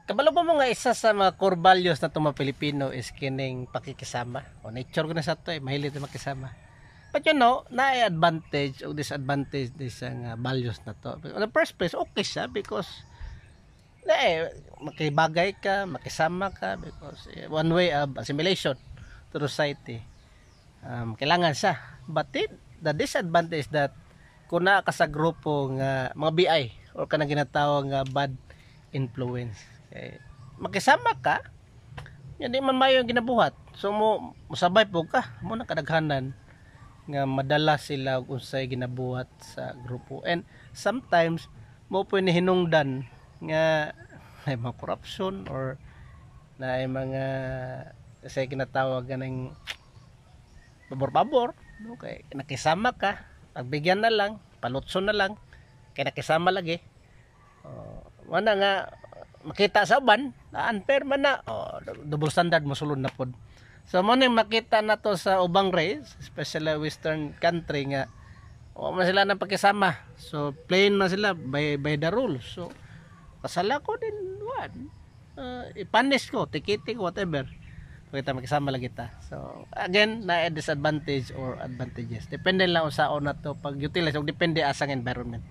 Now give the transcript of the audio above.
Kabalo pa mo nga isa sa mga core values na itong mga Pilipino is kining pakikisama. O nature ko na sa ito mahilig na makisama. But you know, na advantage o disadvantage this values na to. In the first place, okay siya because makibagay ka, makisama ka because one way of assimilation to society. Kailangan siya. But the disadvantage that kung naa ka sa grupo nga mga BI or kanang ginatawag nga bad influence. Makisama ka, yan di man mayo yung ginabuhat. So musabay po ka, mo na kadaghanan nga madala sila og unsay ginabuhat sa grupo. And sometimes mo po ni hinungdan nga may mga corruption or na ay mga say ginatawag ganang pabor-pabor, no? Kay nakisama ka, pagbigyan na lang, palutson na lang, kay nakisama lagi. Wala nga makita sa uban, unfair man na, double standard mo sulod na pod. So mo ning makita na to sa ubang race, especially western country nga man sila nang pakisama. So plain na sila by the rules. So kasala ko din ipanis ko, tikiti ko, whatever. Kita makisama lagi ta. So again, na disadvantage or advantages. Depende lang sa na to pag utilize o depende asang environment.